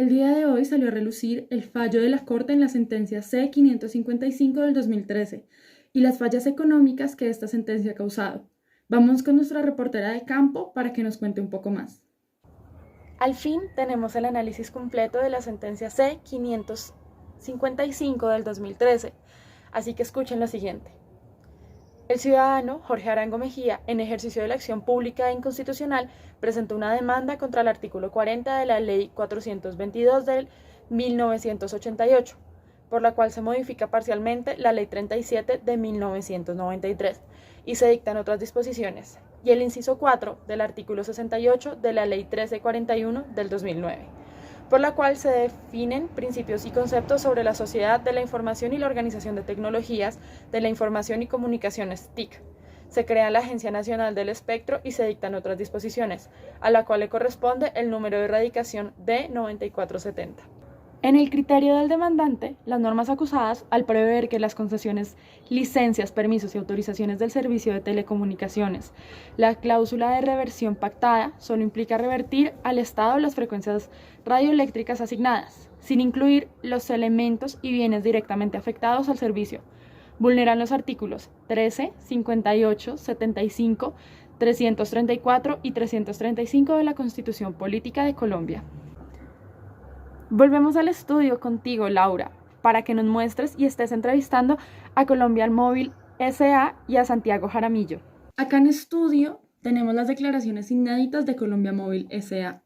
El día de hoy salió a relucir el fallo de la Corte en la sentencia C-555 del 2013 y las fallas económicas que esta sentencia ha causado. Vamos con nuestra reportera de campo para que nos cuente un poco más. Al fin tenemos el análisis completo de la sentencia C-555 del 2013, así que escuchen lo siguiente. El ciudadano Jorge Arango Mejía, en ejercicio de la acción pública e inconstitucional, presentó una demanda contra el artículo 40 de la Ley 422 del 1988, por la cual se modifica parcialmente la Ley 37 de 1993 y se dictan otras disposiciones, y el inciso 4 del artículo 68 de la Ley 1341 del 2009, por la cual se definen principios y conceptos sobre la sociedad de la información y la organización de tecnologías de la información y comunicaciones TIC. Se crea la Agencia Nacional del Espectro y se dictan otras disposiciones, a la cual le corresponde el número de erradicación D9470. En el criterio del demandante, las normas acusadas, al prever que las concesiones, licencias, permisos y autorizaciones del servicio de telecomunicaciones, la cláusula de reversión pactada solo implica revertir al Estado las frecuencias radioeléctricas asignadas, sin incluir los elementos y bienes directamente afectados al servicio. Vulneran los artículos 13, 58, 75, 334 y 335 de la Constitución Política de Colombia. Volvemos al estudio contigo, Laura, para que nos muestres y estés entrevistando a Colombian Móvil S.A. y a Santiago Jaramillo. Acá en estudio tenemos las declaraciones inéditas de Colombian Móvil S.A.,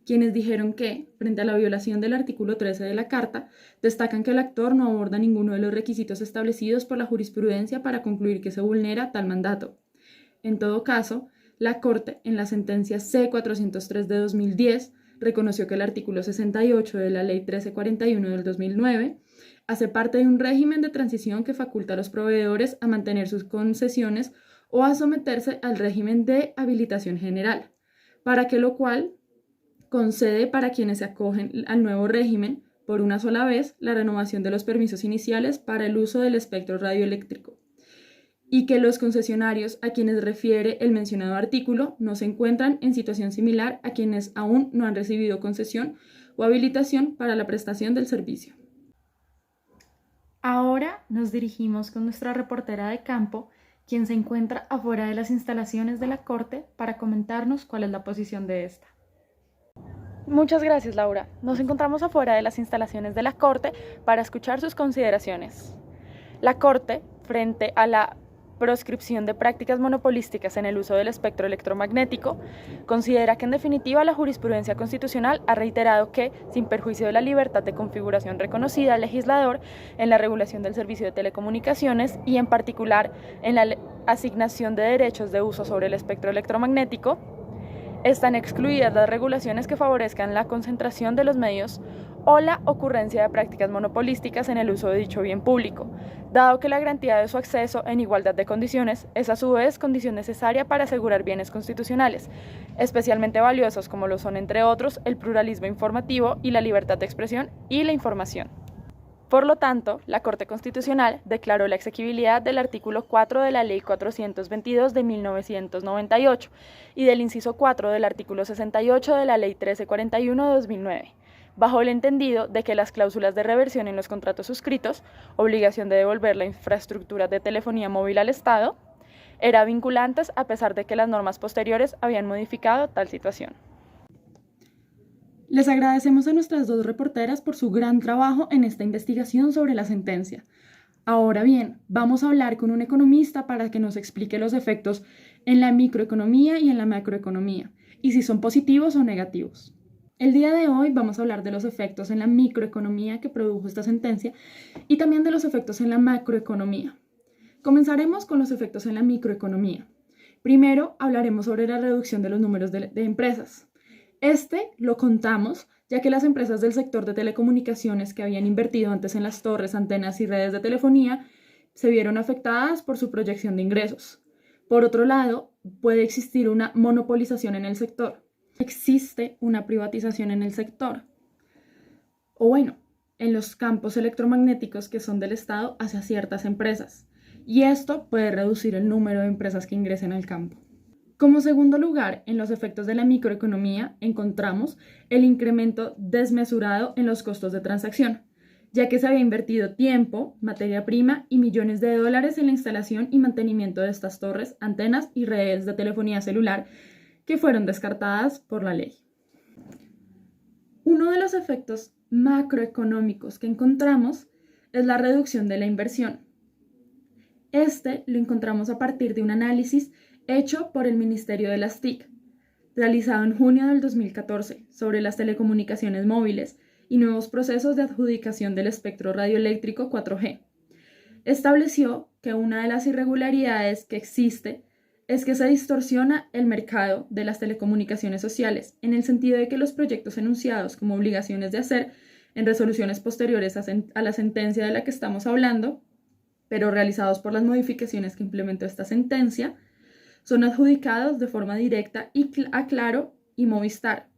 quienes dijeron que, frente a la violación del artículo 13 de la Carta, destacan que el actor no aborda ninguno de los requisitos establecidos por la jurisprudencia para concluir que se vulnera tal mandato. En todo caso, la Corte, en la sentencia C-403 de 2010, reconoció que el artículo 68 de la Ley 1341 del 2009 hace parte de un régimen de transición que faculta a los proveedores a mantener sus concesiones o a someterse al régimen de habilitación general, para que lo cual concede para quienes se acogen al nuevo régimen por una sola vez la renovación de los permisos iniciales para el uso del espectro radioeléctrico, y que los concesionarios a quienes refiere el mencionado artículo no se encuentran en situación similar a quienes aún no han recibido concesión o habilitación para la prestación del servicio. Ahora nos dirigimos con nuestra reportera de campo, quien se encuentra afuera de las instalaciones de la Corte para comentarnos cuál es la posición de esta. Muchas gracias, Laura. Nos encontramos afuera de las instalaciones de la Corte para escuchar sus consideraciones. La Corte, frente a la proscripción de prácticas monopolísticas en el uso del espectro electromagnético, considera que en definitiva la jurisprudencia constitucional ha reiterado que, sin perjuicio de la libertad de configuración reconocida al legislador en la regulación del servicio de telecomunicaciones y en particular en la asignación de derechos de uso sobre el espectro electromagnético, están excluidas las regulaciones que favorezcan la concentración de los medios o la ocurrencia de prácticas monopolísticas en el uso de dicho bien público, dado que la garantía de su acceso en igualdad de condiciones es a su vez condición necesaria para asegurar bienes constitucionales, especialmente valiosos como lo son, entre otros, el pluralismo informativo y la libertad de expresión y la información. Por lo tanto, la Corte Constitucional declaró la exequibilidad del artículo 4 de la Ley 422 de 1998 y del inciso 4 del artículo 68 de la Ley 1341 de 2009, bajo el entendido de que las cláusulas de reversión en los contratos suscritos, obligación de devolver la infraestructura de telefonía móvil al Estado, eran vinculantes a pesar de que las normas posteriores habían modificado tal situación. Les agradecemos a nuestras dos reporteras por su gran trabajo en esta investigación sobre la sentencia. Ahora bien, vamos a hablar con un economista para que nos explique los efectos en la microeconomía y en la macroeconomía, y si son positivos o negativos. El día de hoy vamos a hablar de los efectos en la microeconomía que produjo esta sentencia y también de los efectos en la macroeconomía. Comenzaremos con los efectos en la microeconomía. Primero hablaremos sobre la reducción de los números de empresas. Lo contamos ya que las empresas del sector de telecomunicaciones que habían invertido antes en las torres, antenas y redes de telefonía se vieron afectadas por su proyección de ingresos. Por otro lado, puede existir una monopolización en el sector. Existe una privatización en el sector. O bueno, en los campos electromagnéticos que son del Estado hacia ciertas empresas. Y esto puede reducir el número de empresas que ingresen al campo. Como segundo lugar, en los efectos de la microeconomía encontramos el incremento desmesurado en los costos de transacción, ya que se había invertido tiempo, materia prima y millones de dólares en la instalación y mantenimiento de estas torres, antenas y redes de telefonía celular que fueron descartadas por la ley. Uno de los efectos macroeconómicos que encontramos es la reducción de la inversión. Este lo encontramos a partir de un análisis hecho por el Ministerio de las TIC, realizado en junio del 2014, sobre las telecomunicaciones móviles y nuevos procesos de adjudicación del espectro radioeléctrico 4G. Estableció que una de las irregularidades que existe es que se distorsiona el mercado de las telecomunicaciones sociales, en el sentido de que los proyectos enunciados como obligaciones de hacer en resoluciones posteriores a la sentencia de la que estamos hablando, pero realizados por las modificaciones que implementó esta sentencia, son adjudicados de forma directa a Claro y Movistar,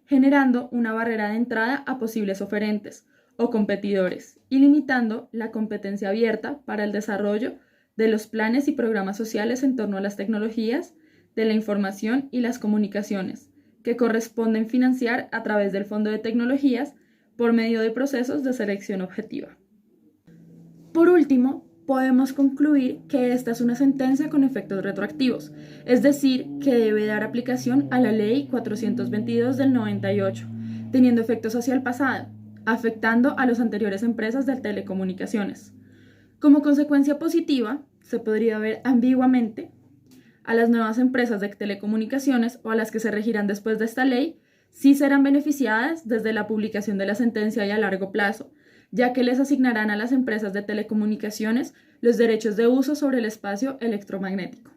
generando una barrera de entrada a posibles oferentes o competidores y limitando la competencia abierta para el desarrollo de los planes y programas sociales en torno a las tecnologías de la información y las comunicaciones, que corresponden financiar a través del Fondo de Tecnologías por medio de procesos de selección objetiva. Por último, podemos concluir que esta es una sentencia con efectos retroactivos, es decir, que debe dar aplicación a la Ley 422 del 98, teniendo efectos hacia el pasado, afectando a las anteriores empresas de telecomunicaciones. Como consecuencia positiva, se podría ver ambiguamente a las nuevas empresas de telecomunicaciones o a las que se regirán después de esta ley, sí serán beneficiadas desde la publicación de la sentencia y a largo plazo, ya que les asignarán a las empresas de telecomunicaciones los derechos de uso sobre el espacio electromagnético.